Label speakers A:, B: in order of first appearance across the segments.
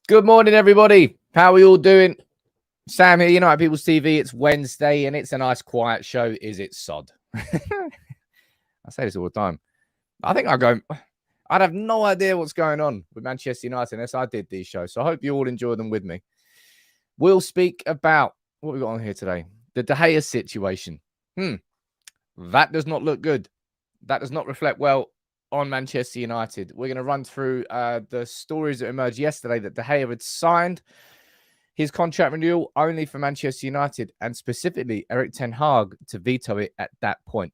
A: Good morning, everybody. How are we all doing? Sam here, United People's TV. It's Wednesday, and it's a nice, quiet show. Is it sod? I say this all the time. I think I'd have no idea what's going on with Manchester United unless I did these shows. So I hope you all enjoy them with me. We'll speak about what we got on here today. The De Gea situation. That does not look good. That does not reflect well on Manchester United. We're going to run through the stories that emerged yesterday that De Gea had signed his contract renewal only for Manchester United and specifically Erik ten Hag to veto it at that point.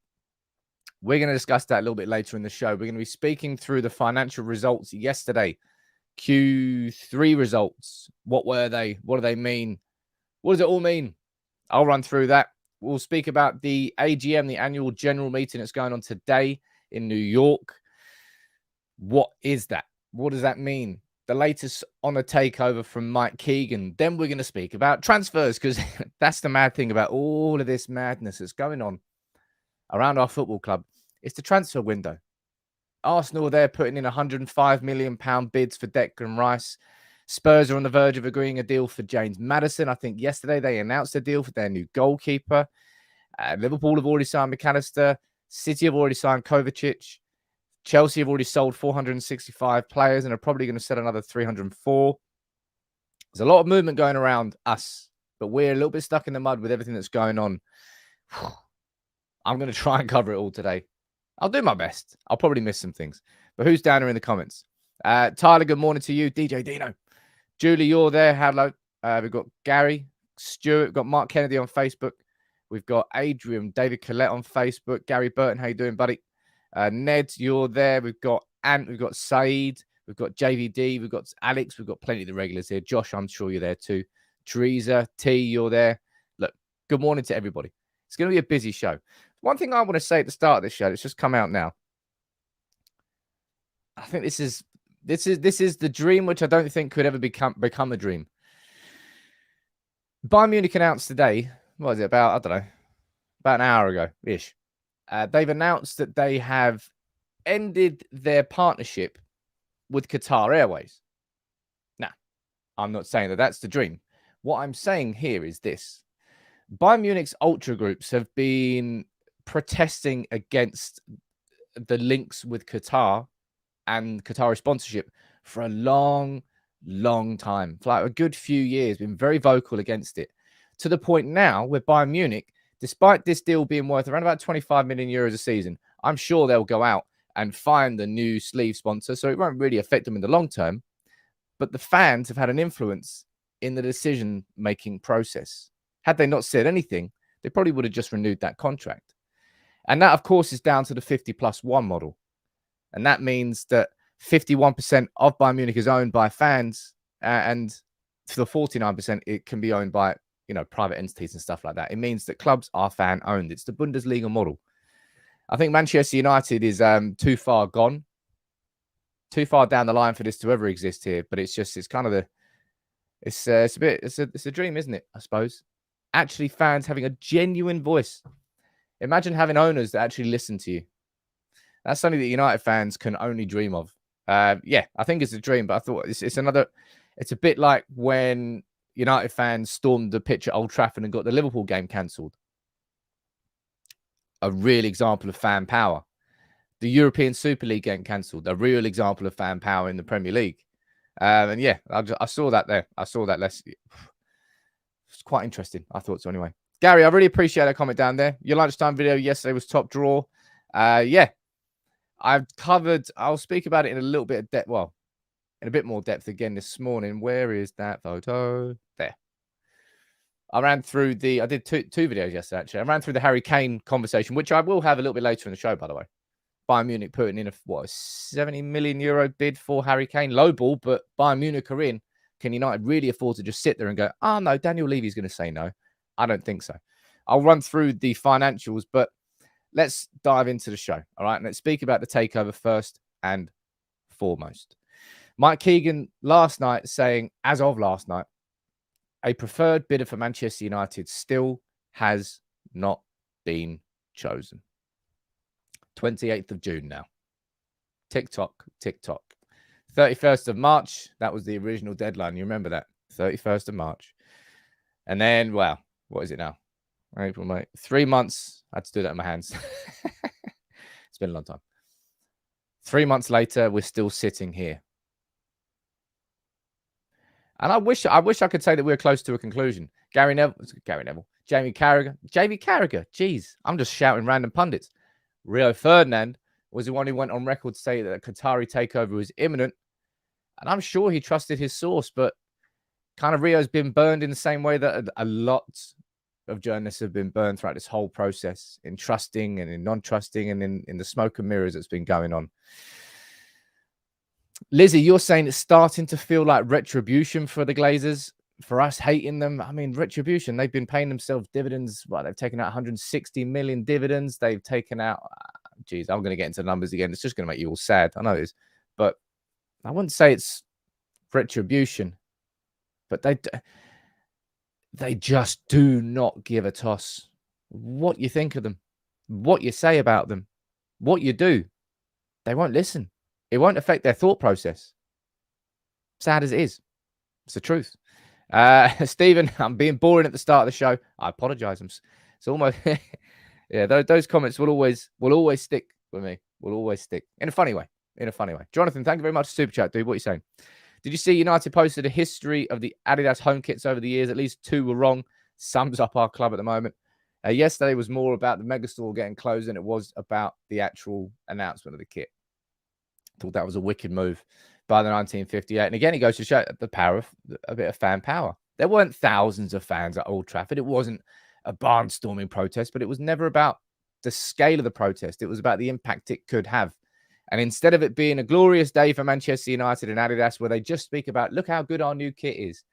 A: We're going to discuss that a little bit later in the show. We're going to be speaking through the financial results yesterday. Q3 results. What were they? What do they mean? What does it all mean? I'll run through that. We'll speak about the AGM, the annual general meeting that's going on today in New York. What is that? What does that mean? The latest on a takeover from Mike Keegan. Then we're going to speak about transfers because that's the mad thing about all of this madness that's going on around our football club. It's the transfer window. Arsenal are there putting in £105 million bids for Declan Rice. Spurs are on the verge of agreeing a deal for James Maddison. I think yesterday they announced a deal for their new goalkeeper. Liverpool have already signed McAllister. City have already signed Kovacic. Chelsea have already sold 465 players and are probably going to sell another 304. There's a lot of movement going around us, but we're a little bit stuck in the mud with everything that's going on. I'm going to try and cover it all today. I'll do my best. I'll probably miss some things. But who's down there in the comments? Tyler, good morning to you. DJ Dino. Julie, you're there. Hello. We've got Gary, Stuart. We've got Mark Kennedy on Facebook. We've got Adrian, David Collette on Facebook. Gary Burton, how you doing, buddy? Ned, you're there. We've got Ant. We've got Saeed. We've got JVD. We've got Alex. We've got plenty of the regulars here. Josh, I'm sure you're there too. Teresa, T, you're there. Look, good morning to everybody. It's going to be a busy show. One thing I want to say at the start of this show, it's just come out now. I think this is the dream which I don't think could ever become a dream. Bayern Munich announced today, what is it, about an hour ago-ish. They've announced that they have ended their partnership with Qatar Airways. Now, I'm not saying that that's the dream. What I'm saying here is this. Bayern Munich's ultra groups have been protesting against the links with Qatar and Qatari sponsorship for a long, long time. For like a good few years, been very vocal against it. To the point now where Bayern Munich, despite this deal being worth around about 25 million euros a season, I'm sure they'll go out and find the new sleeve sponsor, so it won't really affect them in the long term. But the fans have had an influence in the decision-making process. Had they not said anything, they probably would have just renewed that contract. And that, of course, is down to the 50+1 model. And that means that 51% of Bayern Munich is owned by fans, and for the 49%, it can be owned by, private entities and stuff like that. It means that clubs are fan-owned. It's the Bundesliga model. I think Manchester United is too far gone, too far down the line for this to ever exist here. But it's a dream, isn't it? I suppose. Actually, fans having a genuine voice. Imagine having owners that actually listen to you. That's something that United fans can only dream of. Yeah, I think it's a dream, but I thought it's a bit like when United fans stormed the pitch at Old Trafford and got the Liverpool game cancelled. A real example of fan power. The European Super League getting cancelled. A real example of fan power in the Premier League. And yeah, I saw that there. I saw that less. It's quite interesting. I thought so anyway. Gary, I really appreciate that comment down there. Your lunchtime video yesterday was top draw. Yeah. I'll speak about it in a little bit of depth. Well, in a bit more depth again this morning. Where is that photo? There. I did two videos yesterday, actually. I ran through the Harry Kane conversation, which I will have a little bit later in the show, by the way. Bayern Munich putting in a 70 million euro bid for Harry Kane. Low ball, but Bayern Munich are in. Can United really afford to just sit there and go, oh, no, Daniel Levy's going to say no? I don't think so. I'll run through the financials, but let's dive into the show. All right. And let's speak about the takeover first and foremost. Mike Keegan last night saying, as of last night, a preferred bidder for Manchester United still has not been chosen. 28th of June now. Tick-tock, tick-tock. 31st of March. That was the original deadline. You remember that? 31st of March. And then, well, what is it now? April, May. 3 months. I had to do that in my hands. It's been a long time. 3 months later, we're still sitting here. And I wish I could say that we're close to a conclusion. Jamie Carragher. Geez, I'm just shouting random pundits. Rio Ferdinand was the one who went on record to say that a Qatari takeover was imminent. And I'm sure he trusted his source, but kind of Rio's been burned in the same way that a lot of journalists have been burned throughout this whole process, in trusting and in non-trusting and in the smoke and mirrors that's been going on. Lizzie, you're saying it's starting to feel like retribution for the Glazers, for us hating them. I mean, retribution. They've been paying themselves dividends. Well, they've taken out 160 million dividends. They've taken out, geez, I'm going to get into the numbers again. It's just going to make you all sad. I know it is. But I wouldn't say it's retribution. But they just do not give a toss what you think of them, what you say about them, what you do. They won't listen. It won't affect their thought process. Sad as it is. It's the truth. Stephen, I'm being boring at the start of the show. I apologize. It's almost, yeah, those comments will always stick with me. Will always stick in a funny way. Jonathan, thank you very much for Super Chat, dude. What are you saying? Did you see United posted a history of the Adidas home kits over the years? At least 2 were wrong. Sums up our club at the moment. Yesterday was more about the megastore getting closed than it was about the actual announcement of the kit. Thought that was a wicked move by the 1958. And again, it goes to show the power of a bit of fan power. There weren't thousands of fans at Old Trafford. It wasn't a barnstorming protest, but it was never about the scale of the protest. It was about the impact it could have. And instead of it being a glorious day for Manchester United and Adidas, where they just speak about, look how good our new kit is.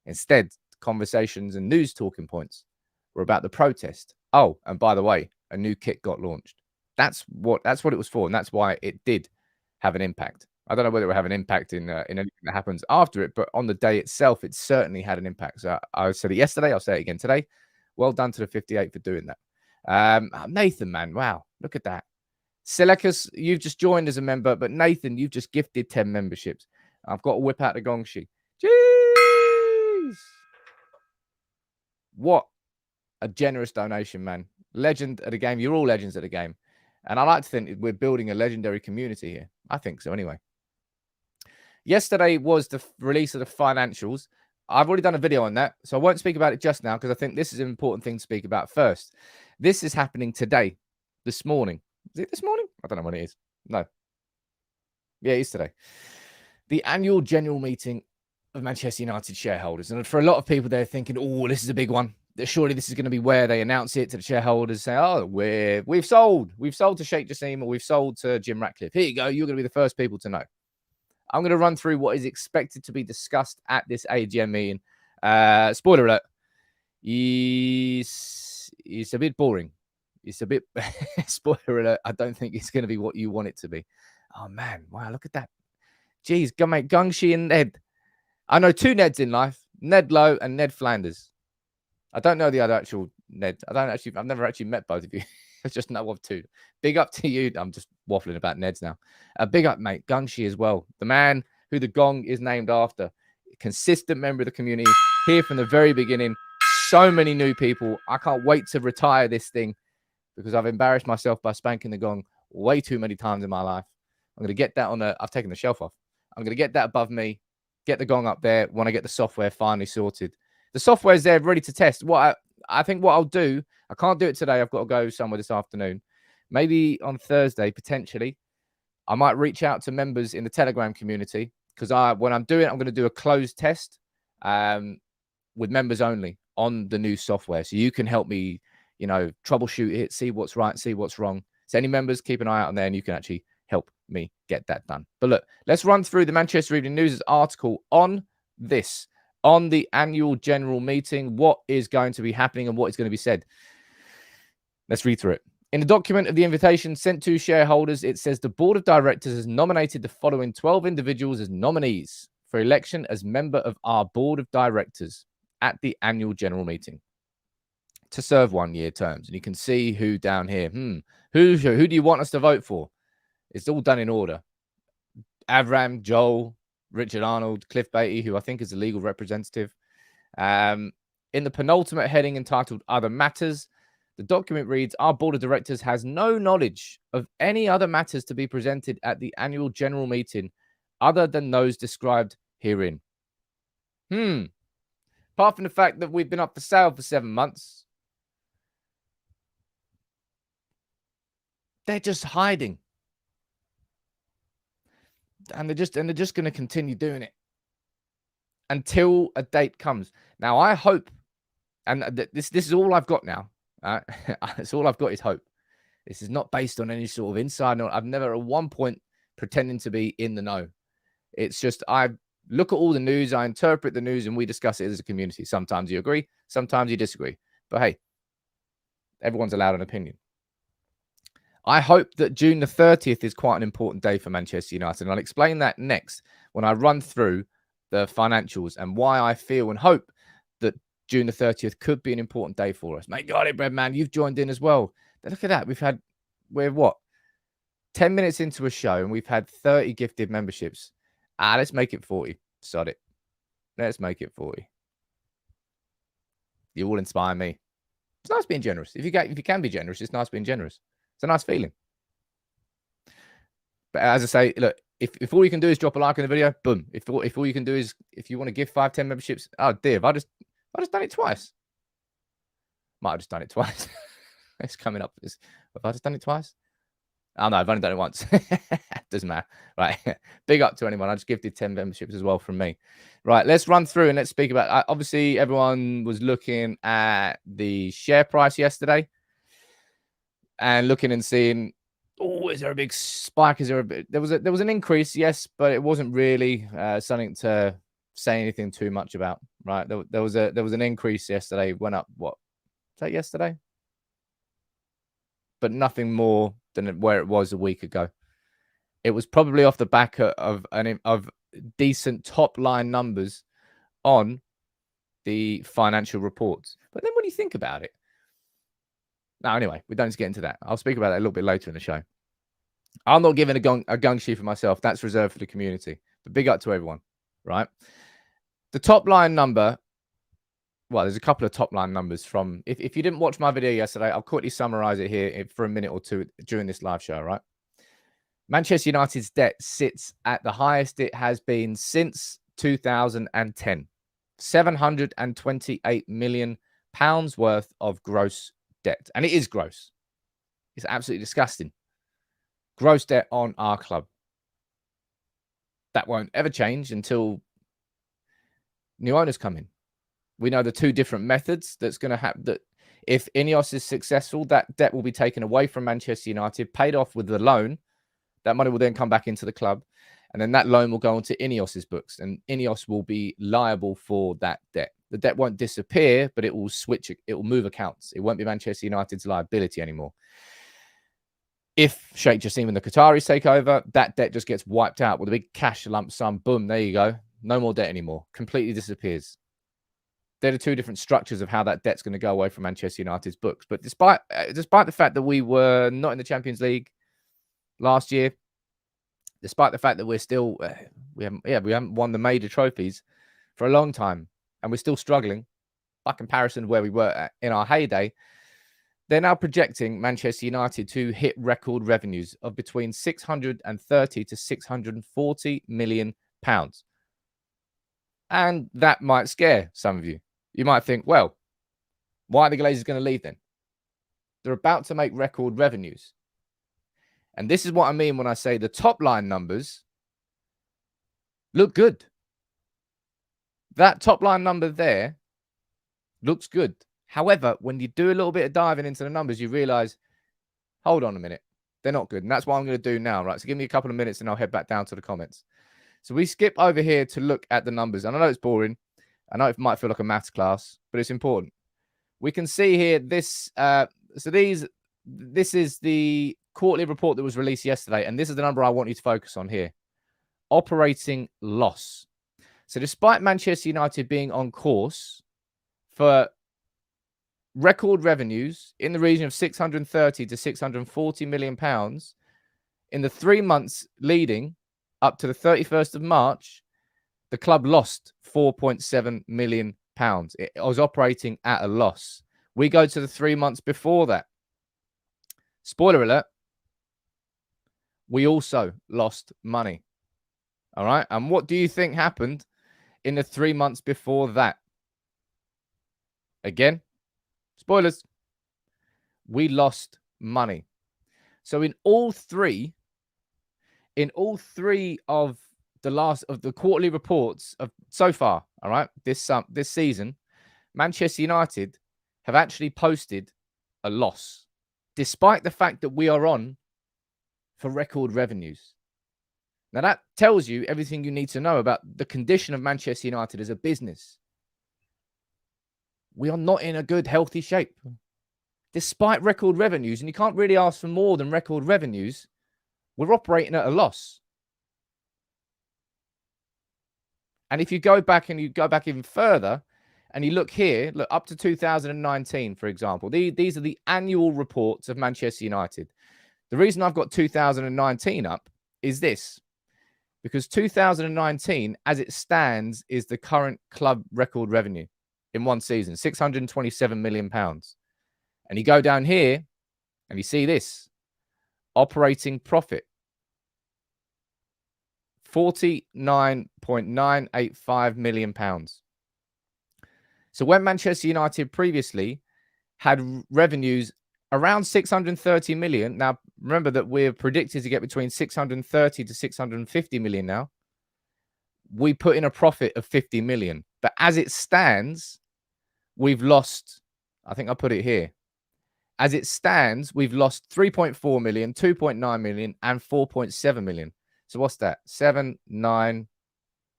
A: Instead, conversations and news talking points were about the protest. Oh, and by the way, a new kit got launched. That's what it was for. And that's why it did have an impact. I don't know whether it will have an impact in anything that happens after it, but on the day itself, it certainly had an impact. So I said it yesterday. I'll say it again today. Well done to the 58 for doing that. Nathan, man, wow, look at that. Selekas, you've just joined as a member, but Nathan, you've just gifted 10 memberships. I've got to whip out the gongshi. Jeez! What a generous donation, man. Legend at the game. You're all legends at the game. And I like to think we're building a legendary community here. I think so anyway. Yesterday was the release of the financials. I've already done a video on that, so I won't speak about it just now because I think this is an important thing to speak about first. This is happening today, this morning. Is it this morning? I don't know when it is. No. Yeah, it is today. The annual general meeting of Manchester United shareholders. And for a lot of people, they're thinking, oh, this is a big one. Surely this is going to be where they announce it to the shareholders, say, oh, we've sold to Sheikh Jassim, or we've sold to Jim Ratcliffe. Here you go. You're going to be the first people to know. I'm going to run through what is expected to be discussed at this AGM meeting. Spoiler alert. It's a bit boring. It's a bit, spoiler alert, I don't think it's going to be what you want it to be. Oh, man. Wow, look at that. Jeez, mate, Gungshi and Ned. I know 2 Neds in life, Ned Lowe and Ned Flanders. I don't know the other actual Ned. I've never actually met both of you. I just know of 2. Big up to you. I'm just waffling about Neds now. Big up, mate. Gungshi as well. The man who the gong is named after. Consistent member of the community. Here from the very beginning. So many new people. I can't wait to retire this thing because I've embarrassed myself by spanking the gong way too many times in my life. I'm going to get that on I've taken the shelf off. I'm going to get that above me. Get the gong up there when I get the software finally sorted. The software's there ready to test. I think what I'll do, I can't do it today. I've got to go somewhere this afternoon. Maybe on Thursday, potentially, I might reach out to members in the Telegram community because when I'm doing it, I'm going to do a closed test with members only on the new software. So you can help me, troubleshoot it, see what's right, see what's wrong. So any members, keep an eye out on there and you can actually help me get that done. But look, let's run through the Manchester Evening News' article on this. On the annual general meeting, what is going to be happening and what is going to be said. Let's read through it. In the document of the invitation sent to shareholders, it says the board of directors has nominated the following 12 individuals as nominees for election as member of our board of directors at the annual general meeting to serve 1-year terms. And you can see who down here. Who do you want us to vote for? It's all done in order. Avram, Joel, Richard Arnold, Cliff Beatty, who I think is the legal representative. In the penultimate heading entitled Other Matters, the document reads, our board of directors has no knowledge of any other matters to be presented at the annual general meeting other than those described herein. Apart from the fact that we've been up for sale for 7 months, they're just hiding. And they're just going to continue doing it until a date comes. Now, I hope, and this is all I've got now. That's all I've got is hope. This is not based on any sort of insight. I've never at one point pretending to be in the know. It's just I look at all the news, I interpret the news, and we discuss it as a community. Sometimes you agree, sometimes you disagree. But hey, everyone's allowed an opinion. I hope that June the 30th is quite an important day for Manchester United. And I'll explain that next when I run through the financials and why I feel and hope that June the 30th could be an important day for us. Mate, got it, bread man. You've joined in as well. Look at that. We're what? 10 minutes into a show and we've had 30 gifted memberships. Let's make it 40. Sod it. Let's make it 40. You all inspire me. It's nice being generous. If you can be generous, it's nice being generous. It's a nice feeling. But as I say, look, if all you can do is drop a like on the video, boom. If all you can do is, if you want to give 5-10 memberships, oh dear, have I just done it twice? Might have just done it twice. It's coming up. Have I just done it twice? Oh no, I've only done it once. Doesn't matter. Right. Big up to anyone. I just gifted 10 memberships as well from me. Right. Let's run through and let's speak about. Obviously, everyone was looking at the share price yesterday and looking and seeing, oh, is there a big spike? Is there a bit? There was an increase, yes, but it wasn't really something to say anything too much about. Right. There was an increase yesterday. Went up. What? Was that yesterday? But nothing more than where it was a week ago. It was probably off the back of decent top line numbers on the financial reports. But then when you think about it, now anyway, we don't need to get into that. I'll speak about that a little bit later in the show. I'm not giving a gung shi for myself. That's reserved for the community. But big up to everyone, right? The top line number. Well, there's a couple of top line numbers from, if you didn't watch my video yesterday, I'll quickly summarize it here for a minute or two during this live show, right? Manchester United's debt sits at the highest it has been since 2010. £728 million worth of gross debt. And it is gross. It's absolutely disgusting. Gross debt on our club. That won't ever change until new owners come in. We know the two different methods that's going to happen. That if Ineos is successful, that debt will be taken away from Manchester United, paid off with the loan. That money will then come back into the club. And then that loan will go onto Ineos's books. And Ineos will be liable for that debt. The debt won't disappear, but it will switch. It will move accounts. It won't be Manchester United's liability anymore. If Sheikh Jassim and the Qataris take over, that debt just gets wiped out with a big cash lump sum. Boom, there you go. No more debt anymore. Completely disappears. They're the two different structures of how that debt's going to go away from Manchester United's books. But despite the fact that we were not in the Champions League last year, despite the fact that we're still we haven't won the major trophies for a long time, and we're still struggling by comparison to where we were in our heyday, they're now projecting Manchester United to hit record revenues of between 630 to 640 million pounds. And that might scare some of you. You might think, well, why are the Glazers going to leave then? They're about to make record revenues. And this is what I mean when I say the top line numbers look good. That top line number there looks good. However, when you do a little bit of diving into the numbers, you realize, hold on a minute, they're not good. And that's what I'm going to do now, right? So give me a couple of minutes and I'll head back down to the comments. So we skip over here to look at the numbers. And I know it's boring. I know it might feel like a maths class, but it's important. We can see here this. This is the quarterly report that was released yesterday. And this is the number I want you to focus on here. Operating loss. So despite Manchester United being on course for record revenues in the region of 630 to 640 million pounds in the 3 months leading up to the 31st of March, the club lost £4.7 million. It was operating at a loss. We go to the 3 months before that. Spoiler alert, we also lost money. All right. And what do you think happened in the 3 months before that? Again, spoilers, we lost money. So in all three of the quarterly reports of so far, all right, this season, Manchester United have actually posted a loss, despite the fact that we are on for record revenues. Now that tells you everything you need to know about the condition of Manchester United as a business. We are not in a good, healthy shape, despite record revenues, and you can't really ask for more than record revenues. We're operating at a loss. And if you go back even further, and you look here, look up to 2019, for example, these are the annual reports of Manchester United. The reason I've got 2019 up is this, because 2019, as it stands, is the current club record revenue in one season, £627 million. And you go down here and you see this operating profit, £49.985 million. So when Manchester United previously had revenues around 630 million, now remember that we're predicted to get between 630 to 650 million now. We put in a profit of 50 million. But as it stands, we've lost, I think I put it here. As it stands, we've lost 3.4 million, 2.9 million, and 4.7 million. So what's that? 7, 9,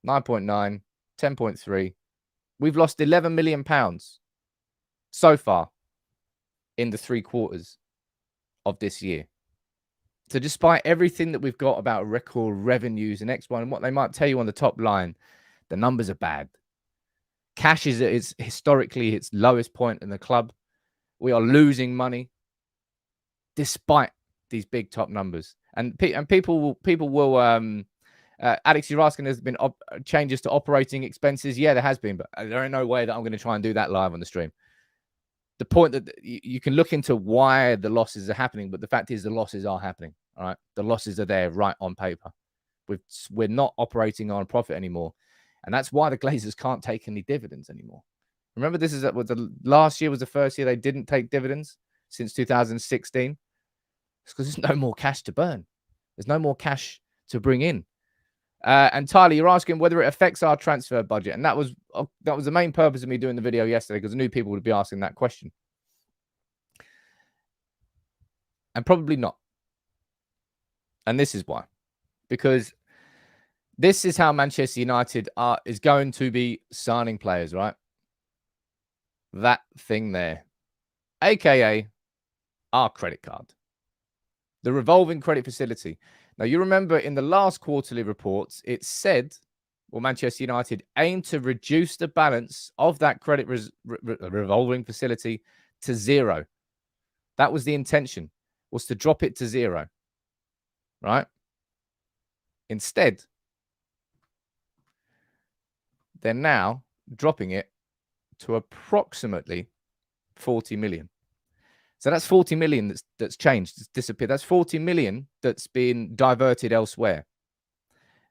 A: 9.9, 10.3. We've lost £11 million so far in the 3 quarters of this year. So despite everything that we've got about record revenues and X1 and what they might tell you on the top line, the numbers are bad. Cash is at historically its lowest point in the club. We are losing money despite these big top numbers. And people will Alex, you're asking, there's been changes to operating expenses. Yeah, there has been, but there ain't no way that I'm going to try and do that live on the stream. The point that you can look into why the losses are happening, but the fact is the losses are happening. All right, the losses are there right on paper. We're not operating on a profit anymore, and that's why the Glazers can't take any dividends anymore. Remember, this is the last year was the first year they didn't take dividends since 2016. It's because there's no more cash to burn. There's no more cash to bring in. And Tyler, you're asking whether it affects our transfer budget. And that was the main purpose of me doing the video yesterday, because I knew people would be asking that question. And probably not. And this is why. Because this is how Manchester United is going to be signing players, right? That thing there. AKA our credit card. The revolving credit facility. Now, you remember in the last quarterly reports, it said, well, Manchester United aimed to reduce the balance of that credit revolving facility to 0. That was the intention, was to drop it to 0, right? Instead, they're now dropping it to approximately 40 million. So that's 40 million that's changed, it's disappeared. That's 40 million that's been diverted elsewhere.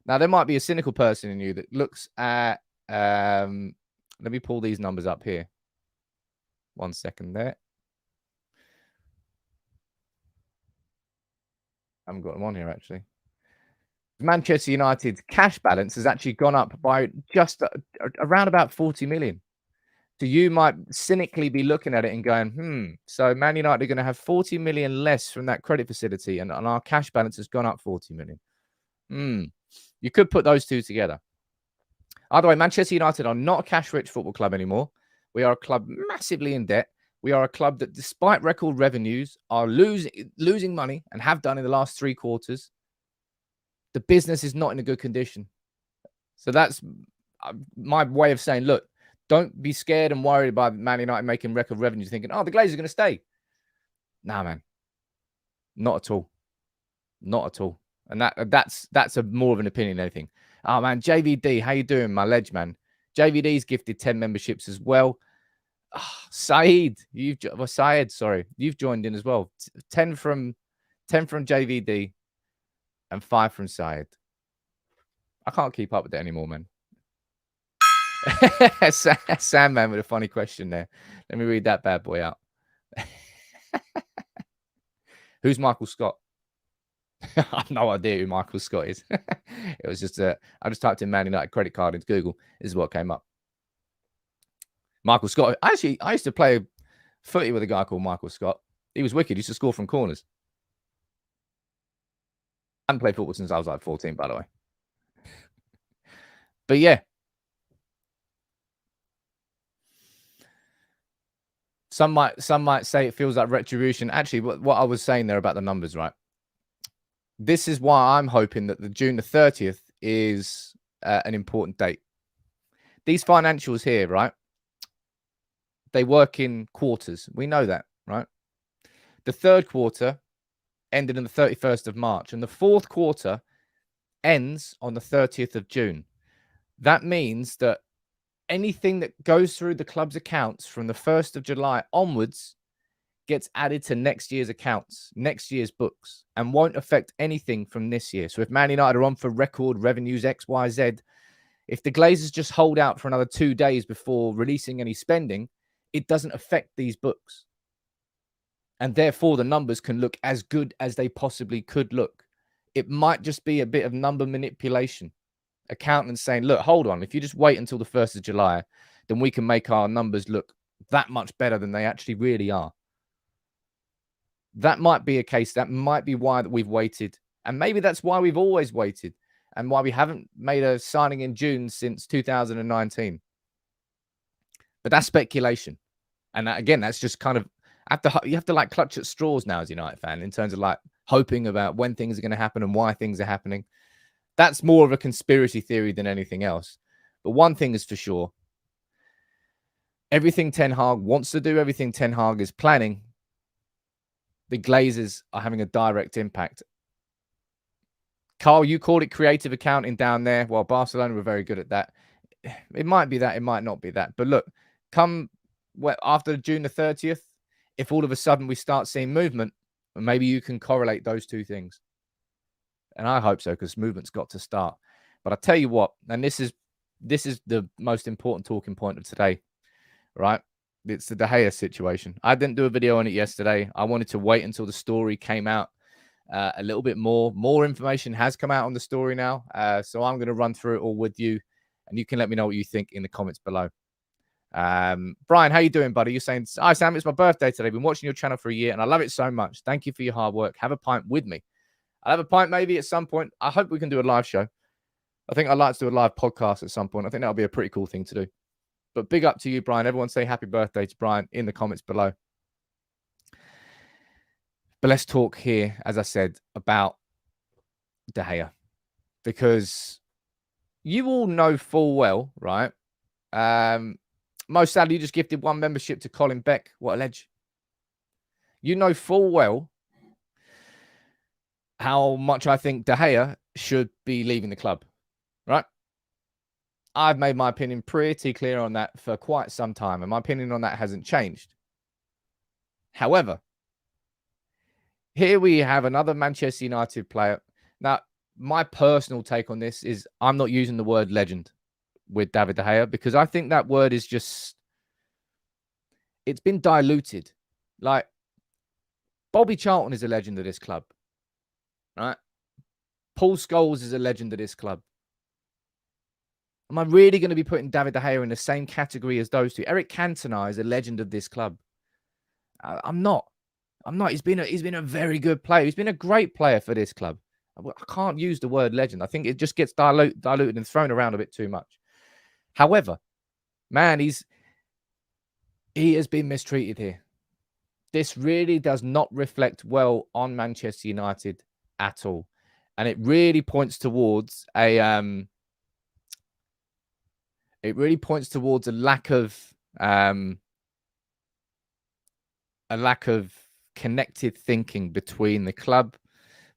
A: Now, there might be a cynical person in you that looks at, let me pull these numbers up here. 1 second there. I haven't got them on here, actually. Manchester United's cash balance has actually gone up by just around about 40 million. So you might cynically be looking at it and going, so Man United are going to have 40 million less from that credit facility, and our cash balance has gone up 40 million. You could put those two together. Either way, Manchester United are not a cash-rich football club anymore. We are a club massively in debt. We are a club that, despite record revenues, are losing money and have done in the last 3 quarters. The business is not in a good condition. So that's my way of saying, look, don't be scared and worried about Man United making record revenues thinking, oh, the Glazers are going to stay. Nah, man. Not at all. Not at all. And that's a more of an opinion than anything. Oh man, JVD, how you doing, my ledge man? JVD's gifted 10 memberships as well. Oh, Saeed, sorry, you've joined in as well. 10 from JVD and 5 from Saeed. I can't keep up with it anymore, man. Sandman with a funny question there. Let me read that bad boy out. Who's Michael Scott? I have no idea who Michael Scott is. It was just I just typed in Man United credit card into Google. This is what came up. Michael Scott. I used to play footy with a guy called Michael Scott. He was wicked. He used to score from corners. I haven't played football since I was like 14, by the way. But yeah. Some might say it feels like retribution. Actually, what I was saying there about the numbers, right? This is why I'm hoping that the June the 30th is an important date. These financials here, right? They work in quarters. We know that, right? The third quarter ended on the 31st of March, and the fourth quarter ends on the 30th of June. That means that anything that goes through the club's accounts from the 1st of July onwards gets added to next year's accounts, next year's books, and won't affect anything from this year. So if Man United are on for record revenues X, Y, Z, if the Glazers just hold out for another 2 days before releasing any spending, it doesn't affect these books. And therefore, the numbers can look as good as they possibly could look. It might just be a bit of number manipulation. Accountants saying, look, hold on. If you just wait until the 1st of July, then we can make our numbers look that much better than they actually really are. That might be a case. That might be why we've waited. And maybe that's why we've always waited and why we haven't made a signing in June since 2019. But that's speculation. And again, that's just kind of, you have to like clutch at straws now as a United fan in terms of like hoping about when things are going to happen and why things are happening. That's more of a conspiracy theory than anything else. But one thing is for sure. Everything Ten Hag wants to do, everything Ten Hag is planning, the Glazers are having a direct impact. Carl, you called it creative accounting down there. Well, Barcelona were very good at that. It might be that. It might not be that. But look, after June the 30th, if all of a sudden we start seeing movement, maybe you can correlate those two things. And I hope so, because movement's got to start. But I tell you what, and this is the most important talking point of today, right? It's the De Gea situation. I didn't do a video on it yesterday. I wanted to wait until the story came out a little bit more. More information has come out on the story now. So I'm going to run through it all with you, and you can let me know what you think in the comments below. Brian, how you doing, buddy? You're saying, hi, Sam, it's my birthday today. I've been watching your channel for a year, and I love it so much. Thank you for your hard work. Have a pint with me. I'll have a pint maybe at some point. I hope we can do a live show. I think I'd like to do a live podcast at some point. I think that'll be a pretty cool thing to do. But big up to you, Brian. Everyone say happy birthday to Brian in the comments below. But let's talk here, as I said, about De Gea. Because you all know full well, right? Most sadly, you just gifted 1 membership to Colin Beck. What a ledge. You know full well how much I think De Gea should be leaving the club, right? I've made my opinion pretty clear on that for quite some time, and my opinion on that hasn't changed. However, here we have another Manchester United player. Now, my personal take on this is I'm not using the word legend with David De Gea because I think that word is just, it's been diluted. Like, Bobby Charlton is a legend of this club, right? Paul Scholes is a legend of this club. Am I really going to be putting David De Gea in the same category as those two? Eric Cantona is a legend of this club. I'm not. He's been a very good player. He's been a great player for this club. I can't use the word legend. I think it just gets diluted and thrown around a bit too much. However, man, he has been mistreated here. This really does not reflect well on Manchester United at all. And it really points towards a lack of connected thinking between the club,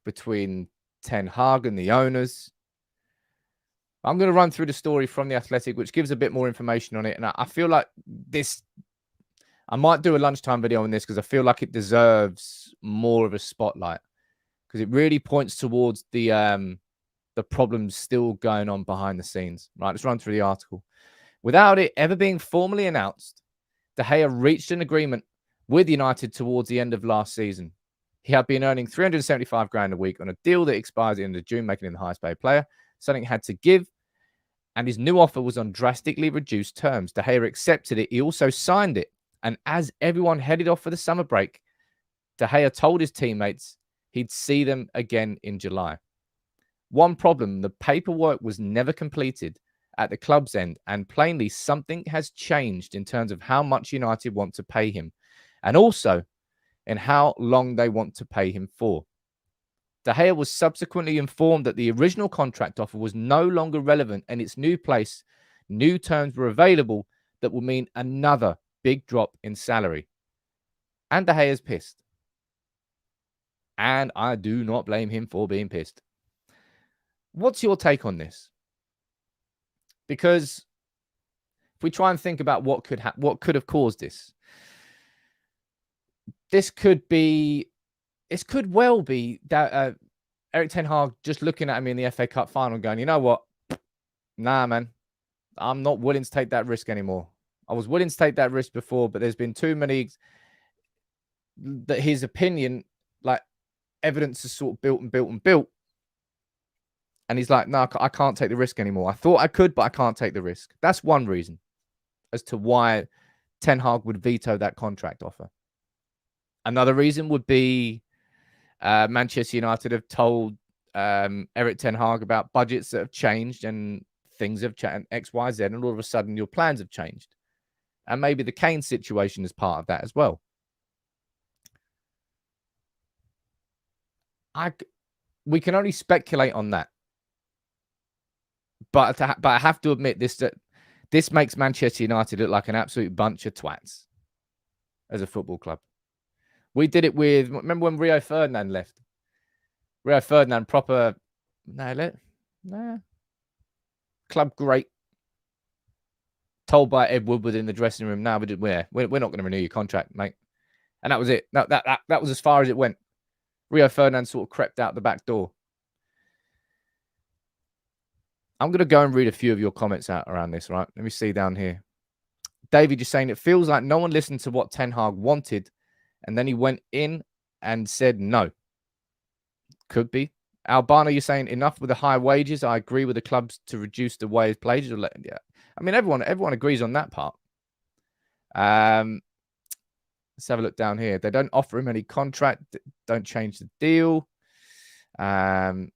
A: between Ten Hag and the owners. I'm going to run through the story from The Athletic, which gives a bit more information on it. And I feel like this, I might do a lunchtime video on this because I feel like it deserves more of a spotlight because it really points towards the problems still going on behind the scenes. Right, let's run through the article. Without it ever being formally announced, De Gea reached an agreement with United towards the end of last season. He had been earning 375 grand a week on a deal that expires at the end of June, making him the highest paid player. Something had to give, and his new offer was on drastically reduced terms. De Gea accepted it. He also signed it. And as everyone headed off for the summer break, De Gea told his teammates he'd see them again in July. One problem, the paperwork was never completed at the club's end, and plainly something has changed in terms of how much United want to pay him, and also in how long they want to pay him for. De Gea was subsequently informed that the original contract offer was no longer relevant, and its new place, new terms were available that will mean another big drop in salary. And De Gea is pissed. And I do not blame him for being pissed. What's your take on this? Because if we try and think about what could have caused this, this could well be that Erik ten Hag just looking at him in the FA Cup final going, you know what? Nah, man, I'm not willing to take that risk anymore. I was willing to take that risk before, but there's been too many that his opinion, like evidence is sort of built and built and built. And he's like, no, I can't take the risk anymore. I thought I could, but I can't take the risk. That's one reason as to why Ten Hag would veto that contract offer. Another reason would be Manchester United have told Erik ten Hag about budgets that have changed and things have changed, X, Y, Z, and all of a sudden your plans have changed. And maybe the Kane situation is part of that as well. We can only speculate on that. But I have to admit that this makes Manchester United look like an absolute bunch of twats as a football club. We did it with, remember when Rio Ferdinand left? Rio Ferdinand, proper, club great. Told by Ed Woodward in the dressing room, no, we're not going to renew your contract, mate. And that was it. That was as far as it went. Rio Ferdinand sort of crept out the back door. I'm going to go and read a few of your comments out around this, right? Let me see down here. David, you're saying it feels like no one listened to what Ten Hag wanted, and then he went in and said no. Could be. Albano, you're saying enough with the high wages. I agree with the clubs to reduce the wage players. Yeah. I mean, everyone agrees on that part. Let's have a look down here. They don't offer him any contract. Don't change the deal. Ben,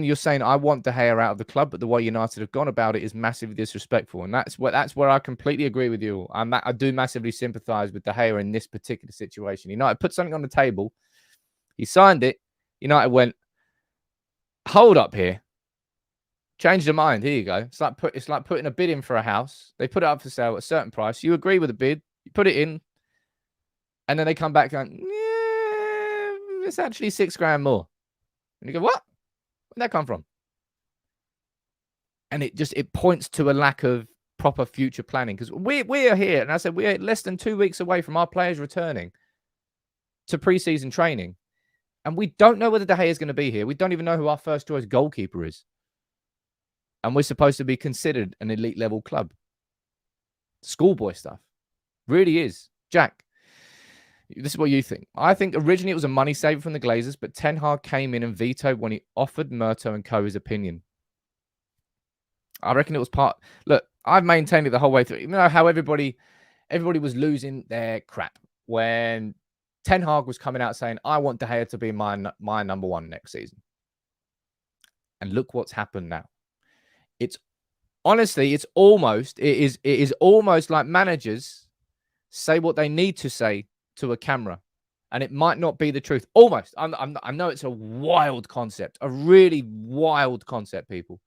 A: you're saying I want De Gea out of the club, but the way United have gone about it is massively disrespectful, and that's where I completely agree with you. I do massively sympathise with De Gea in this particular situation. United put something on the table. He signed it. United went, hold up here. Change their mind. Here you go. It's like putting a bid in for a house. They put it up for sale at a certain price. You agree with the bid. You put it in, and then they come back going, yeah, it's actually £6,000 more. And you go, what? Where'd that come from? And it points to a lack of proper future planning, because we are here, and I said we're less than 2 weeks away from our players returning to pre-season training, and we don't know whether De Gea is going to be here. We don't even know who our first choice goalkeeper is, and we're supposed to be considered an elite level club. Schoolboy stuff, really is. Jack, this is what you think. I think originally it was a money saver from the Glazers, but Ten Hag came in and vetoed when he offered Murto and co his opinion. I reckon it was part. Look, I've maintained it the whole way through. You know how everybody was losing their crap when Ten Hag was coming out saying, "I want De Gea to be my number one next season." And look what's happened now. It is almost like managers say what they need to say to a camera, and it might not be the truth. Almost. I know it's a wild concept, a really wild concept, people.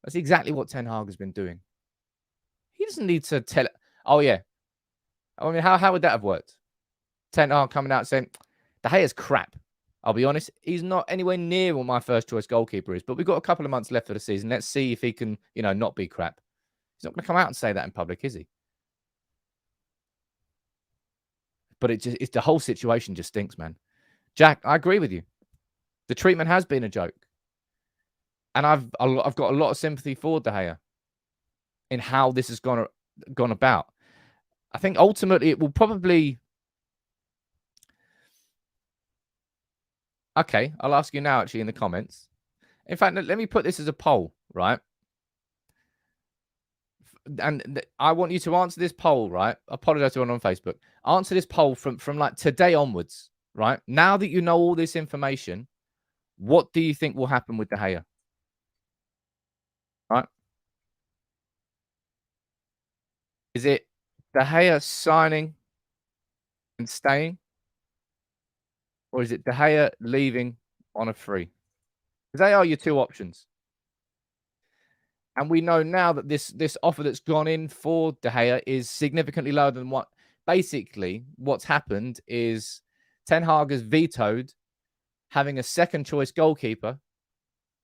A: That's exactly what Ten Hag has been doing. He doesn't need to tell it. Oh, yeah. I mean, how would that have worked? Ten Hag coming out saying, De Gea's crap. I'll be honest, he's not anywhere near what my first choice goalkeeper is. But we've got a couple of months left for the season. Let's see if he can, not be crap. He's not going to come out and say that in public, is he? But it's the whole situation just stinks, man. Jack, I agree with you. The treatment has been a joke. And I've got a lot of sympathy for De Gea in how this has gone about. I think ultimately it will probably... Okay, I'll ask you now, actually, in the comments. In fact, let me put this as a poll, right? And I want you to answer this poll, right? I apologize to everyone on Facebook. Answer this poll from like today onwards, right? Now that you know all this information, what do you think will happen with De Gea? Right? Is it De Gea signing and staying? Or is it De Gea leaving on a free? Because they are your two options. And we know now that this offer that's gone in for De Gea is significantly lower than what... Basically, what's happened is Ten Hag has vetoed having a second choice goalkeeper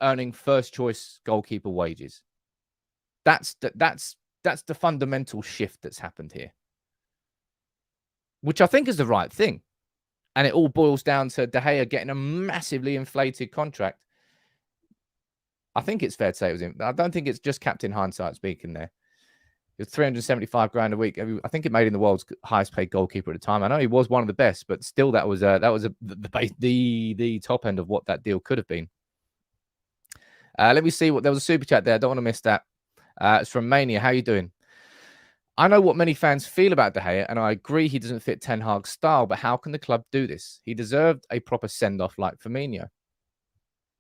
A: earning first choice goalkeeper wages. That's the fundamental shift that's happened here, which I think is the right thing. And it all boils down to De Gea getting a massively inflated contract. I think it's fair to say it was him. I don't think it's just Captain Hindsight speaking there. It was 375 grand a week. I think it made him the world's highest paid goalkeeper at the time. I know he was one of the best, but still, that was the top end of what that deal could have been. Let me see what... There was a super chat there. I don't want to miss that. It's from Mania. How you doing? I know what many fans feel about De Gea, and I agree he doesn't fit Ten Hag's style, but how can the club do this? He deserved a proper send-off like Firmino.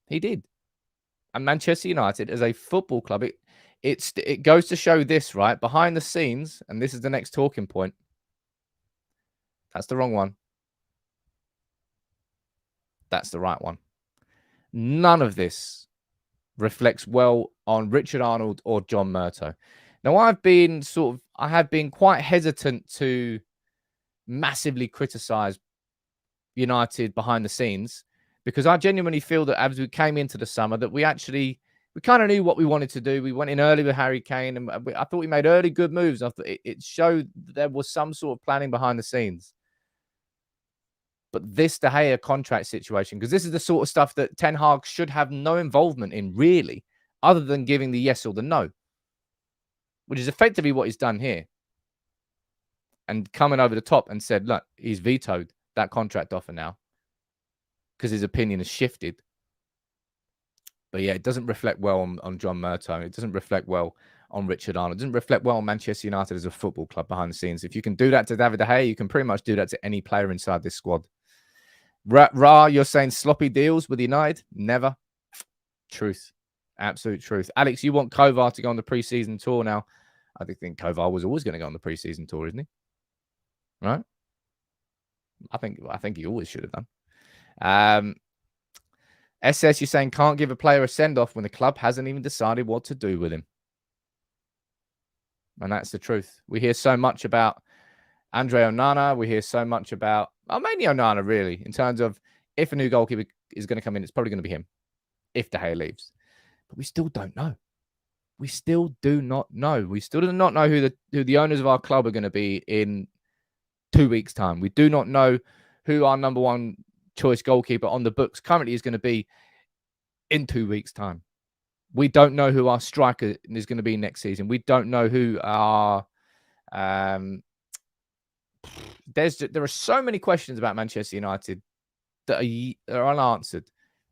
A: He did. And Manchester United, as a football club, it goes to show this, right? Behind the scenes, and this is the next talking point. That's the wrong one. That's the right one. None of this reflects well on Richard Arnold or John Murtough. Now, I have been quite hesitant to massively criticize United behind the scenes, because I genuinely feel that as we came into the summer, that we kind of knew what we wanted to do. We went in early with Harry Kane, and I thought we made early good moves. I thought it showed that there was some sort of planning behind the scenes. But this De Gea contract situation, because this is the sort of stuff that Ten Hag should have no involvement in, really, other than giving the yes or the no, which is effectively what he's done here. And coming over the top and said, look, he's vetoed that contract offer now because his opinion has shifted. But yeah, it doesn't reflect well on John Murtough. It doesn't reflect well on Richard Arnold. It doesn't reflect well on Manchester United as a football club behind the scenes. If you can do that to David De Gea, you can pretty much do that to any player inside this squad. Ra, you're saying sloppy deals with United? Never. Truth. Absolute truth. Alex, you want Kovar to go on the preseason tour now? I think Kovar was always going to go on the preseason tour, isn't he? Right? I think he always should have done. SS, you're saying can't give a player a send-off when the club hasn't even decided what to do with him. And that's the truth. We hear so much about Andre Onana. We hear so much about, mainly Onana, really, in terms of if a new goalkeeper is going to come in, it's probably going to be him if De Gea leaves. But we still don't know. We still do not know. We still do not know who the owners of our club are going to be in 2 weeks' time. We do not know who our number one choice goalkeeper on the books currently is going to be in 2 weeks' time. We don't know who our striker is going to be next season. We don't know who our... there are so many questions about Manchester United that are unanswered.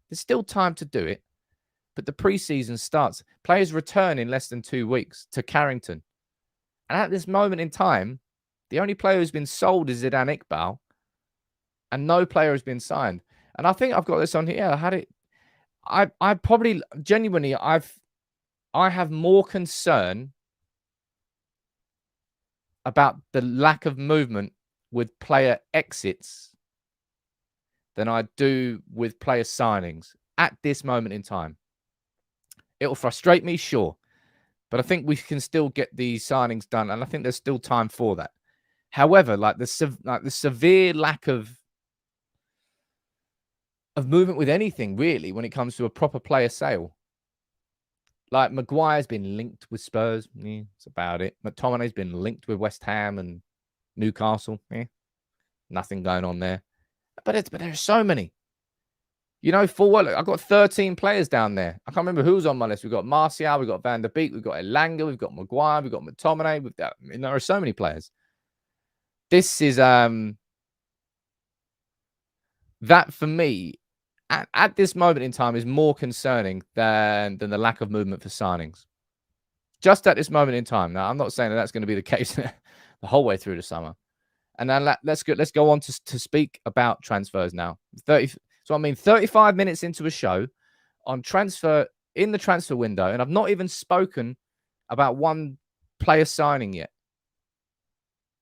A: There's still time to do it, but the preseason starts. Players return in less than 2 weeks to Carrington. And at this moment in time, the only player who's been sold is Zidane Iqbal, and no player has been signed. And I think I've got this on here. I probably genuinely I have more concern about the lack of movement with player exits than I do with player signings at this moment in time. It'll frustrate me, sure, but I think we can still get these signings done, and I think there's still time for that. However, the severe lack of of movement with anything, really, when it comes to a proper player sale. Like, Maguire's been linked with Spurs. Yeah, that's about it. McTominay's been linked with West Ham and Newcastle. Yeah, nothing going on there. But there's so many. You know, full well, I've got 13 players down there. I can't remember who's on my list. We've got Martial, we've got Van der Beek, we've got Elanga, we've got Maguire, we've got McTominay. There are so many players. This is that for me, at this moment in time, is more concerning than the lack of movement for signings. Just at this moment in time. Now, I'm not saying that that's going to be the case the whole way through the summer. And then let's go on to speak about transfers now. 35 minutes into a show on transfer in the transfer window, and I've not even spoken about one player signing yet.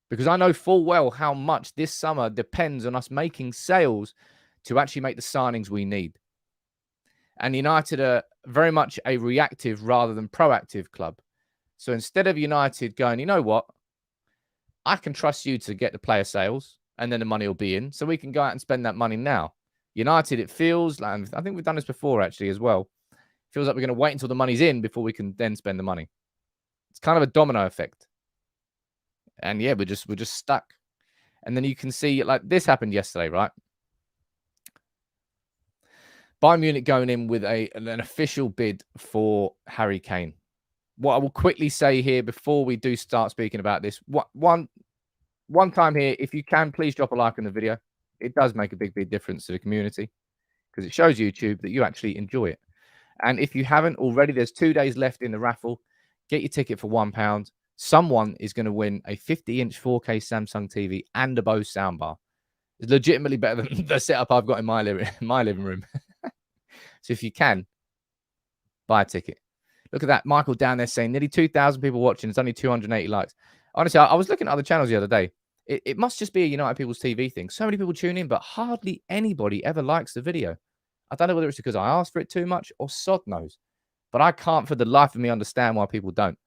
A: Because I know full well how much this summer depends on us making sales to actually make the signings we need. And United are very much a reactive rather than proactive club. So instead of United going, you know what, I can trust you to get the player sales and then the money will be in, so we can go out and spend that money now. United, it feels like, I think we've done this before actually as well. It feels like we're going to wait until the money's in before we can then spend the money. It's kind of a domino effect. And yeah, we're just stuck. And then you can see, like, this happened yesterday, right? Bayern Munich going in with an official bid for Harry Kane. What I will quickly say here before we do start speaking about this, one time here, if you can, please drop a like on the video. It does make a big difference to the community because it shows YouTube that you actually enjoy it. And if you haven't already, there's 2 days left in the raffle. Get your ticket for £1. Someone is going to win a 50-inch 4K Samsung TV and a Bose soundbar. It's legitimately better than the setup I've got in my living room. So if you can, buy a ticket. Look at that. Michael down there saying nearly 2,000 people watching. It's only 280 likes. Honestly, I was looking at other channels the other day. It must just be a United People's TV thing. So many people tune in, but hardly anybody ever likes the video. I don't know whether it's because I asked for it too much or sod knows. But I can't for the life of me understand why people don't.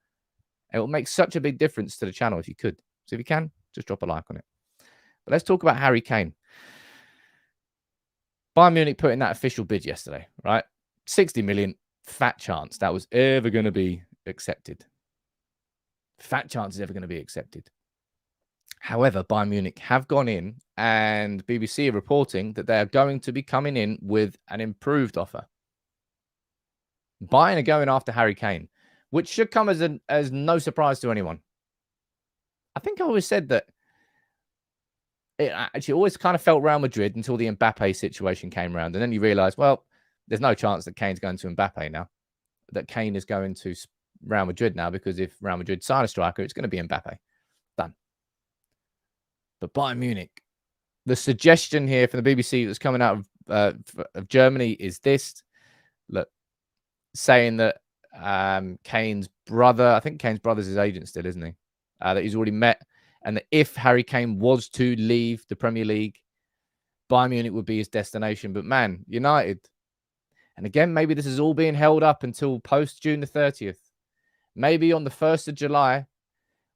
A: It will make such a big difference to the channel if you could. So if you can, just drop a like on it. But let's talk about Harry Kane. Bayern Munich put in that official bid yesterday, right? 60 million, fat chance that was ever going to be accepted. Fat chance is ever going to be accepted. However, Bayern Munich have gone in, and BBC are reporting that they are going to be coming in with an improved offer. Bayern are going after Harry Kane, which should come as no surprise to anyone. I think I always said that it actually always kind of felt Real Madrid until the Mbappe situation came around. And then you realize, well, there's no chance that Kane's going to Mbappe now, that Kane is going to Real Madrid now, because if Real Madrid sign a striker, it's going to be Mbappe. Done. But Bayern Munich, the suggestion here from the BBC that's coming out of Germany is this. Look, saying that Kane's brother, I think Kane's brother's his agent still, isn't he? That he's already met. And that if Harry Kane was to leave the Premier League, Bayern Munich would be his destination. But man, United, and again, maybe this is all being held up until post June the 30th. Maybe on the 1st of July,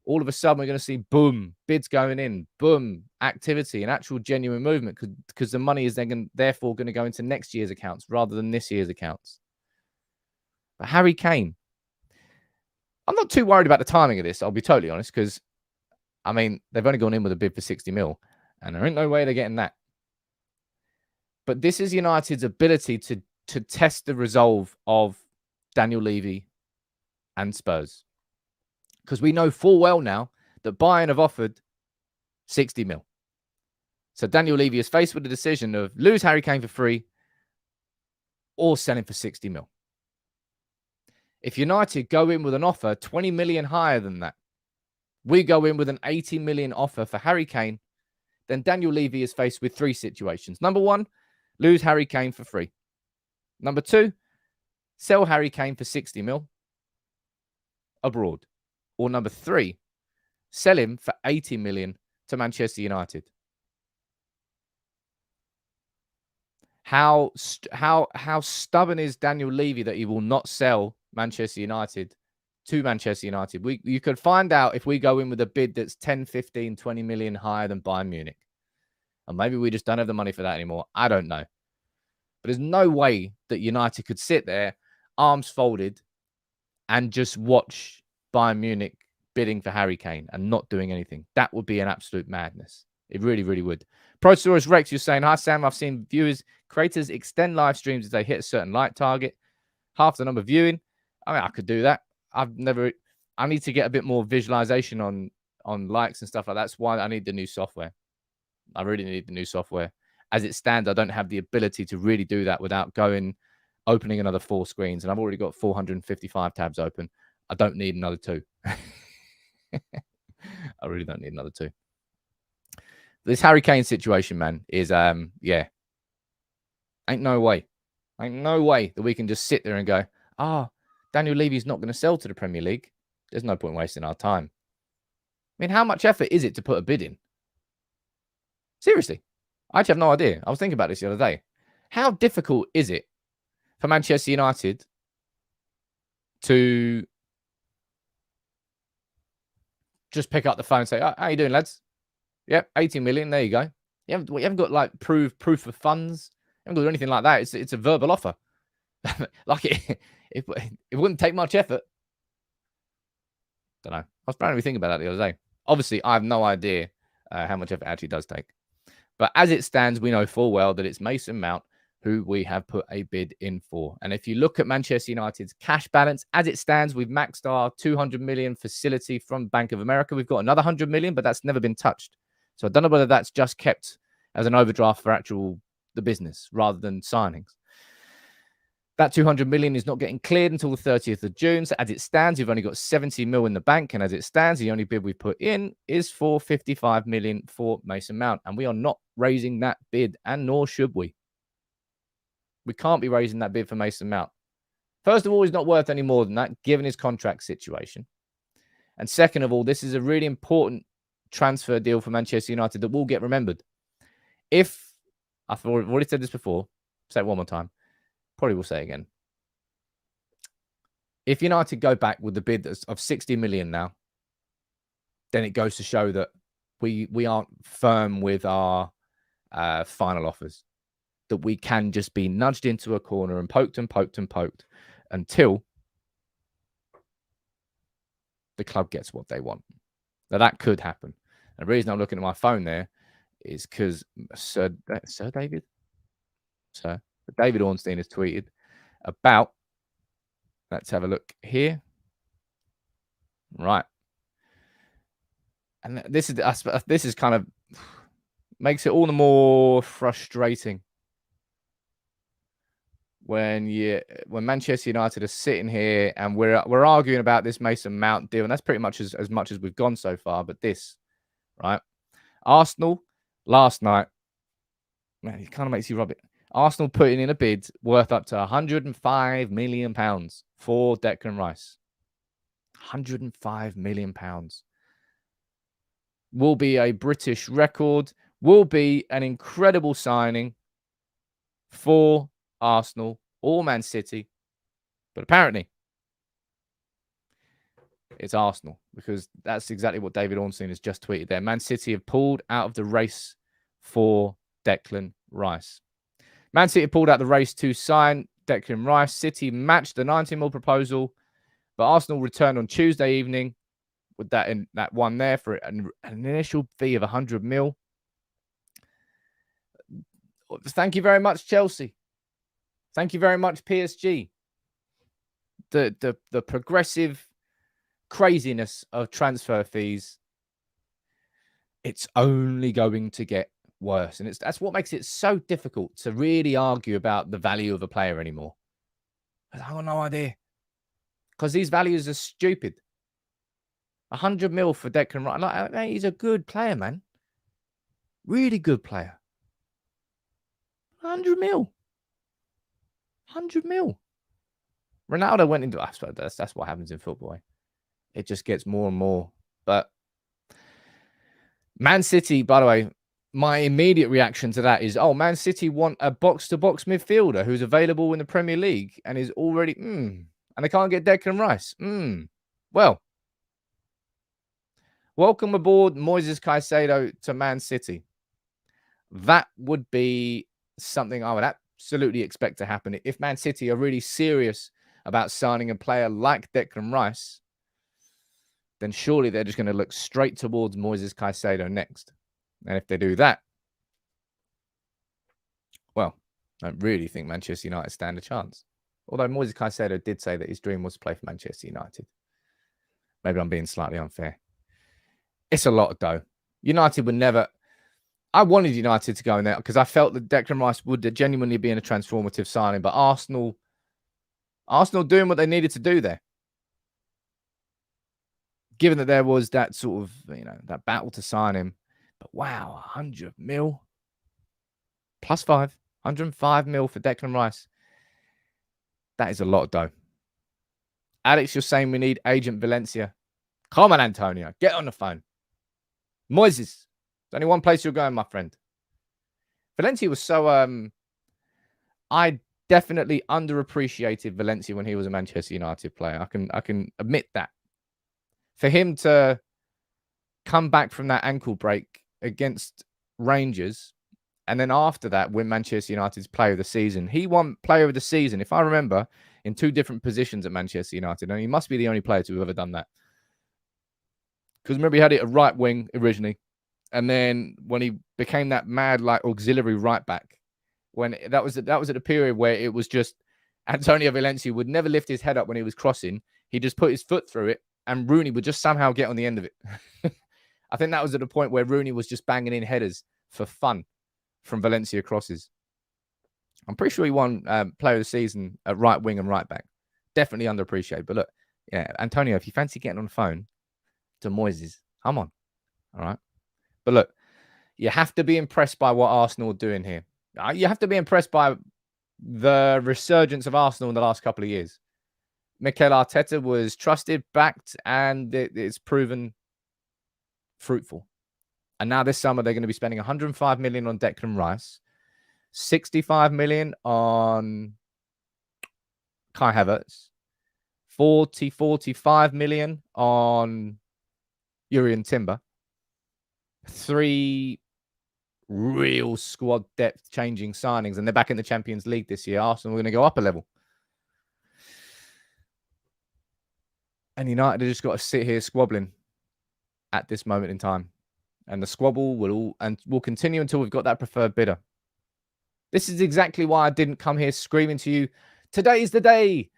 A: all of a sudden we're going to see, boom, bids going in, boom, activity and actual genuine movement, because the money is then therefore going to go into next year's accounts rather than this year's accounts. But Harry Kane, I'm not too worried about the timing of this, I'll be totally honest, because I mean, they've only gone in with a bid for 60 mil, and there ain't no way they're getting that. But this is United's ability to test the resolve of Daniel Levy and Spurs. Because we know full well now that Bayern have offered 60 mil. So Daniel Levy is faced with the decision of lose Harry Kane for free or sell him for 60 mil. If United go in with an offer 20 million higher than that, we go in with an 80 million offer for Harry Kane, then Daniel Levy is faced with three situations. Number one, lose Harry Kane for free. Number two, sell Harry Kane for 60 mil abroad. Or number three, sell him for 80 million to Manchester United. How stubborn is Daniel Levy that he will not sell Manchester United to Manchester United? You could find out if we go in with a bid that's 10, 15, 20 million higher than Bayern Munich. And maybe we just don't have the money for that anymore. I don't know. But there's no way that United could sit there, arms folded, and just watch Bayern Munich bidding for Harry Kane and not doing anything. That would be an absolute madness. It really, really would. Prosaurus Rex, you're saying, hi, Sam. I've seen creators extend live streams if they hit a certain like target. Half the number viewing. I mean, I could do that. I need to get a bit more visualization on likes and stuff like that. That's why I need the new software. I really need the new software. As it stands, I don't have the ability to really do that without opening another 4 screens. And I've already got 455 tabs open. I don't need another 2. I really don't need another 2. This Harry Kane situation, man, is, ain't no way. Ain't no way that we can just sit there and go, Daniel Levy's not going to sell to the Premier League. There's no point wasting our time. I mean, how much effort is it to put a bid in? Seriously. I actually have no idea. I was thinking about this the other day. How difficult is it for Manchester United to just pick up the phone and say, how you doing, lads? Yep, 18 million. There you go. You haven't got like proof of funds. You haven't got anything like that. It's a verbal offer. Like it wouldn't take much effort. Don't know. I was randomly thinking about that the other day. Obviously, I have no idea how much effort it actually does take. But as it stands, we know full well that it's Mason Mount who we have put a bid in for. And if you look at Manchester United's cash balance, as it stands, we've maxed our 200 million facility from Bank of America. We've got another 100 million, but that's never been touched. So I don't know whether that's just kept as an overdraft for the business rather than signings. That 200 million is not getting cleared until the 30th of June. So as it stands, you've only got 70 mil in the bank. And as it stands, the only bid we put in is for 55 million for Mason Mount. And we are not raising that bid, and nor should we. We can't be raising that bid for Mason Mount. First of all, he's not worth any more than that, given his contract situation. And second of all, this is a really important transfer deal for Manchester United that will get remembered. I've already said this before, say it one more time. Probably will say again. If United go back with the bid of 60 million now, then it goes to show that we aren't firm with our final offers. That we can just be nudged into a corner and poked until the club gets what they want. Now that could happen. And the reason I'm looking at my phone there is because David Ornstein has tweeted about, let's have a look here. Right. And this is kind of makes it all the more frustrating when Manchester United are sitting here and we're arguing about this Mason Mount deal, and that's pretty much as much as we've gone so far. But this, right? Arsenal last night, man, it kind of makes you rub it. Arsenal putting in a bid worth up to £105 million for Declan Rice. £105 million. Will be a British record. Will be an incredible signing for Arsenal or Man City. But apparently, it's Arsenal, because that's exactly what David Ornstein has just tweeted there. Man City have pulled out of the race for Declan Rice. Man City pulled out the race to sign Declan Rice. City matched the 90 mil proposal, but Arsenal returned on Tuesday evening with that one there for an initial fee of 100 mil. Thank you very much, Chelsea. Thank you very much, PSG. The progressive craziness of transfer fees, it's only going to get worse. And that's what makes it so difficult to really argue about the value of a player anymore. I've got no idea. Because these values are stupid. 100 mil for Declan Rice. Like, he's a good player, man. Really good player. 100 mil. 100 mil. Ronaldo went into... I suppose that's what happens in football. It just gets more and more. But Man City, by the way, my immediate reaction to that is, Man City want a box-to-box midfielder who's available in the Premier League and is already... And they can't get Declan Rice. Well, welcome aboard Moises Caicedo to Man City. That would be something I would absolutely expect to happen. If Man City are really serious about signing a player like Declan Rice, then surely they're just going to look straight towards Moises Caicedo next. And if they do that, well, I don't really think Manchester United stand a chance. Although Moises Caicedo did say that his dream was to play for Manchester United. Maybe I'm being slightly unfair. It's a lot, though. United would never... I wanted United to go in there because I felt that Declan Rice would genuinely be in a transformative signing. But Arsenal doing what they needed to do there. Given that there was that sort of, that battle to sign him. But wow, 100 mil. Plus 5. 105 mil for Declan Rice. That is a lot, though. Alex, you're saying we need Agent Valencia. Come on, Antonio. Get on the phone. Moises. There's only one place you're going, my friend. Valencia was so... I definitely underappreciated Valencia when he was a Manchester United player. I can admit that. For him to come back from that ankle break against Rangers, and then after that win Manchester United's Player of the Season. He won Player of the Season, if I remember, in 2 different positions at Manchester United. And he must be the only player to have ever done that. Because remember, he had it at right wing originally. And then when he became that mad, auxiliary right back, when that was at a period where it was just Antonio Valencia would never lift his head up when he was crossing. He just put his foot through it, and Rooney would just somehow get on the end of it. I think that was at a point where Rooney was just banging in headers for fun from Valencia crosses. I'm pretty sure he won Player of the Season at right wing and right back. Definitely underappreciated. But look, Antonio, if you fancy getting on the phone to Moises, come on. All right. But look, you have to be impressed by what Arsenal are doing here. You have to be impressed by the resurgence of Arsenal in the last couple of years. Mikel Arteta was trusted, backed, and it's proven fruitful. And now this summer, they're going to be spending 105 million on Declan Rice, 65 million on Kai Havertz, 45 million on Urian Timber. 3 real squad depth changing signings, and they're back in the Champions League this year. Arsenal are going to go up a level. And United have just got to sit here squabbling at this moment in time. And the squabble will continue until we've got that preferred bidder. This is exactly why I didn't come here screaming to you, today's the day.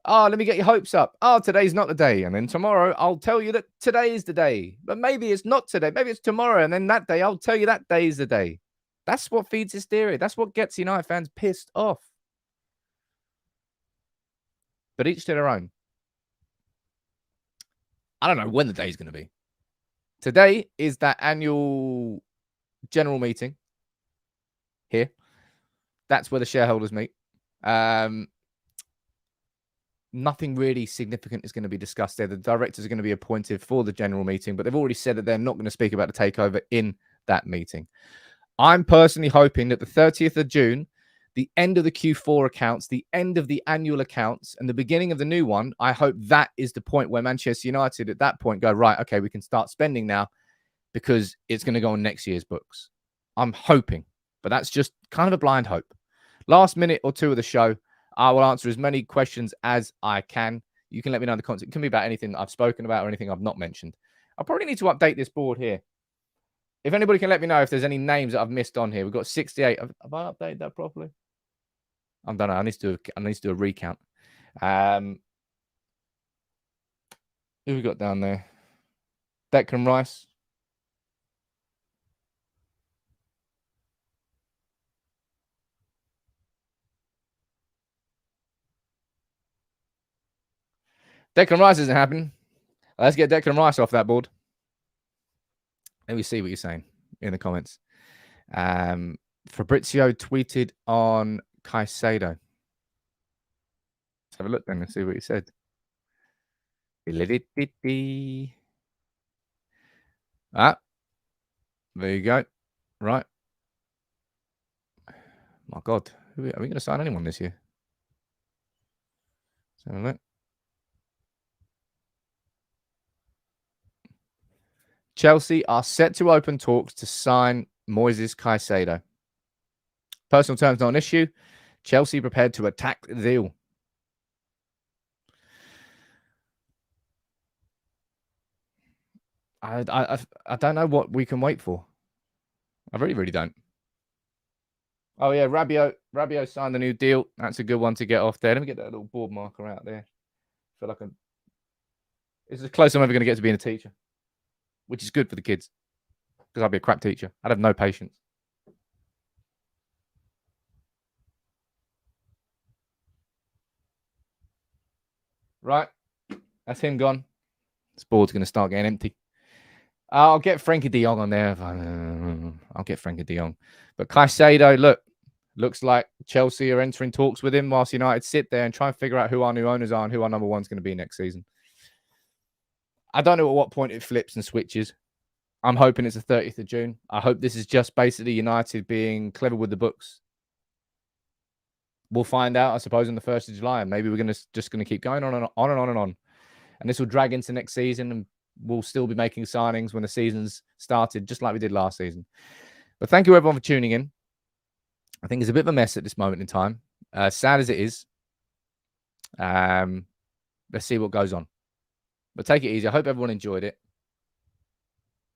A: Oh, let me get your hopes up. Oh, today's not the day. And then tomorrow, I'll tell you that today is the day. But maybe it's not today. Maybe it's tomorrow. And then that day, I'll tell you that day is the day. That's what feeds hysteria. That's what gets United fans pissed off. But each to their own. I don't know when the day is going to be. Today is that annual general meeting here. That's where the shareholders meet. Nothing really significant is going to be discussed there. The directors are going to be appointed for the general meeting, but they've already said that they're not going to speak about the takeover in that meeting. I'm personally hoping that the 30th of June, the end of the Q4 accounts, the end of the annual accounts, and the beginning of the new one, I hope that is the point where Manchester United at that point go, right, okay, we can start spending now because it's going to go on next year's books. I'm hoping, but that's just kind of a blind hope. Last minute or two of the show, I will answer as many questions as I can. You can let me know in the comments. It can be about anything I've spoken about or anything I've not mentioned. I probably need to update this board here. If anybody can let me know if there's any names that I've missed on here. We've got 68. Have I updated that properly? I don't know. I need to do a recount. Who we got down there? Declan Rice. Declan Rice isn't happening. Let's get Declan Rice off that board. Let me see what you're saying in the comments. Fabrizio tweeted on Caicedo. Let's have a look then and see what he said. Ah, there you go. Right. My God. Are we going to sign anyone this year? Let's have a look. Chelsea are set to open talks to sign Moises Caicedo. Personal terms not an issue. Chelsea prepared to attack the deal. I don't know what we can wait for. I really don't. Oh yeah, Rabiot signed the new deal. That's a good one to get off there. Let me get that little board marker out there. I feel like it's as close as I'm ever going to get to being a teacher, which is good for the kids because I'd be a crap teacher. I'd have no patience. Right, that's him gone. This board's going to start getting empty. I'll get Frankie de Jong on there. I'll get Frankie de Jong. But Caicedo, looks like Chelsea are entering talks with him whilst United sit there and try and figure out who our new owners are and who our number one's going to be next season. I don't know at what point it flips and switches. I'm hoping it's the 30th of June. I hope this is just basically United being clever with the books. We'll find out, I suppose, on the 1st of July. And maybe we're just going to keep going on and on and on and on. And this will drag into next season, and we'll still be making signings when the season's started, just like we did last season. But thank you, everyone, for tuning in. I think it's a bit of a mess at this moment in time. Sad as it is. Let's see what goes on. But take it easy. I hope everyone enjoyed it.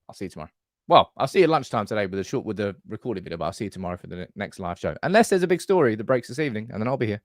A: I'll see you tomorrow. Well, I'll see you at lunchtime today with the recorded video, but I'll see you tomorrow for the next live show. Unless there's a big story that breaks this evening, and then I'll be here.